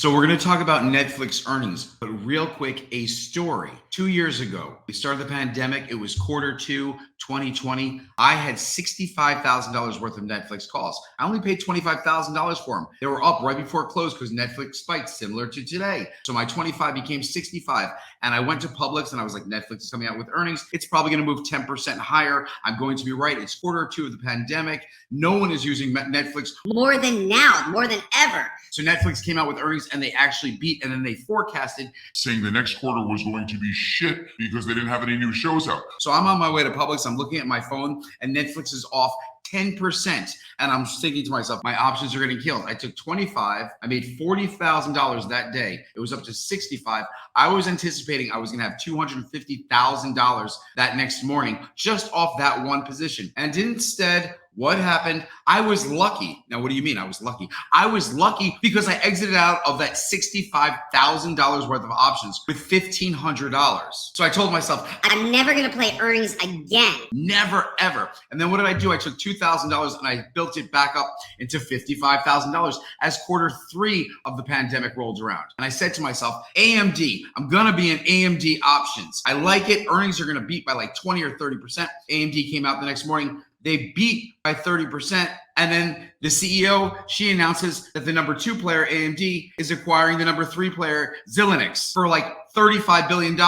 So we're going to talk about Netflix earnings, but real quick, a story. 2 years ago, we started the pandemic. It was quarter two, 2020. I had $65,000 worth of Netflix calls. I only paid $25,000 for them. They were up right before it closed because Netflix spiked similar to today. So my 25 became 65. And I went to Publix and I was like, Netflix is coming out with earnings. It's probably going to move 10% higher. I'm going to be right. It's quarter two of the pandemic. No one is using Netflix more than now, more than ever. So Netflix came out with earnings and they actually beat, and then they forecasted saying the next quarter was going to be shit because they didn't have any new shows out. So I'm on my way to Publix. I'm looking at my phone and Netflix is off 10%. And I'm thinking to myself, my options are getting killed. I took 25. I made $40,000 that day. It was up to 65. I was anticipating I was going to have $250,000 that next morning just off that one position. And instead, what happened? I was lucky. Now, what do you mean I was lucky? I was lucky because I exited out of that $65,000 worth of options with $1,500. So I told myself, I'm never going to play earnings again. Never, ever. And then what did I do? I took $2,000 and I built it back up into $55,000 as quarter three of the pandemic rolled around. And I said to myself, AMD, I'm going to be in AMD options. I like it. Earnings are going to beat by like 20 or 30%. AMD came out the next morning. They beat by 30%. And then the CEO, she announces that the number two player, AMD, is acquiring the number three player, Xilinx, for like $35 billion,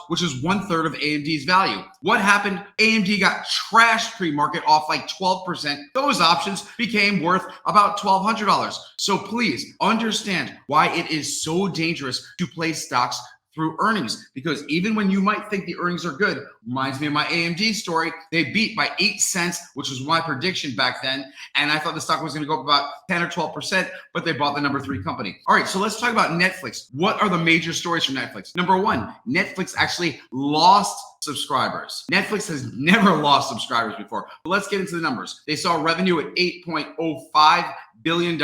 which is 1/3 of AMD's value. What happened? AMD got trashed pre-market off like 12%. Those options became worth about $1,200. So please understand why it is so dangerous to play stocks through earnings, because even when you might think the earnings are good, reminds me of my AMD story, they beat by 8 cents, which was my prediction back then. And I thought the stock was going to go up about 10 or 12%, but they bought the number three company. All right, so let's talk about Netflix. What are the major stories from Netflix? Number one, Netflix actually lost subscribers. Netflix has never lost subscribers before. But let's get into the numbers. They saw revenue at $8.05 billion.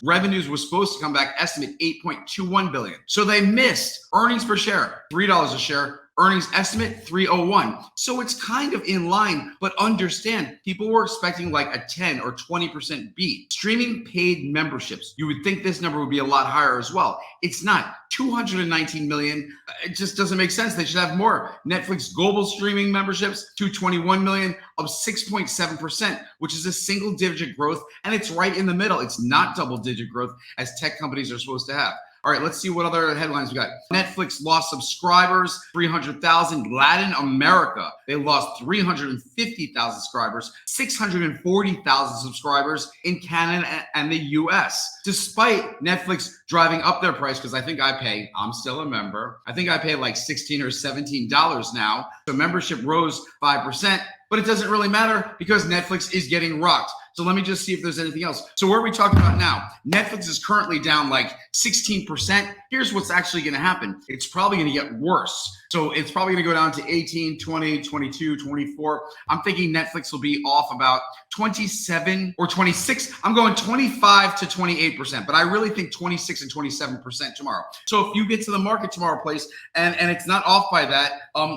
Revenues was supposed to come back, estimate $8.21 billion. So they missed. Earnings per share, $3 a share. Earnings estimate 301. So it's kind of in line, but understand people were expecting like a 10 or 20% beat. Streaming paid memberships. You would think this number would be a lot higher as well. It's not. 219 million. It just doesn't make sense. They should have more. Netflix global streaming memberships, 221 million, up 6.7%, which is a single digit growth. And it's right in the middle. It's not double digit growth as tech companies are supposed to have. All right, let's see what other headlines we got. Netflix lost subscribers, 300,000. Latin America, they lost 350,000 subscribers, 640,000 subscribers in Canada and the US. Despite Netflix driving up their price, because I'm still a member. I think I pay like $16 or $17 now. So membership rose 5%, but it doesn't really matter because Netflix is getting rocked. So let me just see if there's anything else. So what are we talking about now? Netflix is currently down like 16%. Here's what's actually going to happen. It's probably going to get worse. So it's probably going to go down to 18, 20, 22, 24. I'm thinking Netflix will be off about 27 or 26. I'm going 25 to 28%, but I really think 26 and 27% tomorrow. So if you get to the market tomorrow, place, and it's not off by that,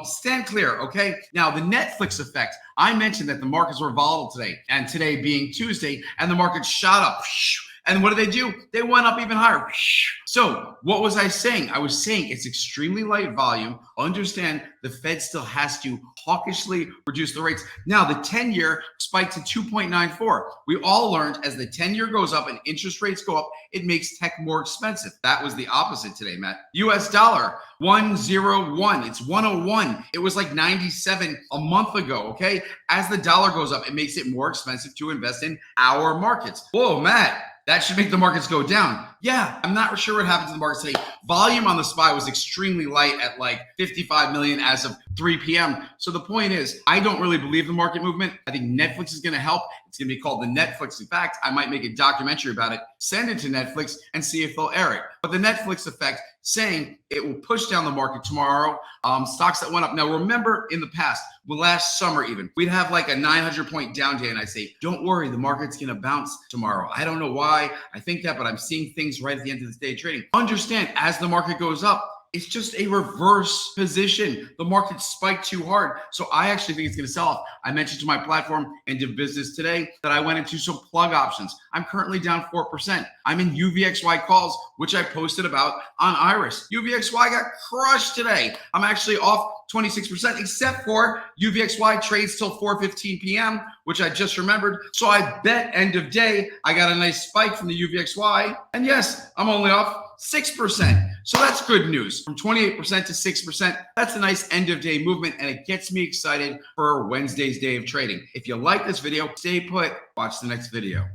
stand clear, okay? Now, the Netflix effect. I mentioned that the markets were volatile today, and today being Tuesday, and the market shot up. And what did they do? They went up even higher. So what was I saying? I was saying it's extremely light volume. Understand the Fed still has to hawkishly reduce the rates. Now, the 10-year spiked to 2.94. We all learned as the 10-year goes up and interest rates go up, it makes tech more expensive. That was the opposite today, Matt. US dollar, 101. It's 101. It was like 97 a month ago, okay? As the dollar goes up, it makes it more expensive to invest in our markets. Whoa, Matt. That should make the markets go down. Yeah, I'm not sure what happened to the markets today. Volume on the SPY was extremely light at like 55 million as of 3 p.m. So the point is, I don't really believe the market movement. I think Netflix is going to help. It's going to be called the Netflix effect. I might make a documentary about it, send it to Netflix and see if they'll air it. But the Netflix effect saying it will push down the market tomorrow. Stocks that went up. Now, remember in the past, well, last summer even, we'd have like a 900-point down day and I say, don't worry, the market's going to bounce tomorrow. I don't know why I think that, but I'm seeing things right at the end of this day trading. Understand, as the market goes up, it's just a reverse position. The market spiked too hard. So I actually think it's going to sell off. I mentioned to my platform End of Business today that I went into some plug options. I'm currently down 4%. I'm in UVXY calls, which I posted about on Iris. UVXY got crushed today. I'm actually off 26%, except for UVXY trades till 4:15 p.m., which I just remembered. So I bet end of day, I got a nice spike from the UVXY. And yes, I'm only off 6%. So that's good news. From 28% to 6%, that's a nice end of day movement, and it gets me excited for Wednesday's day of trading. If you like this video, stay put. Watch the next video.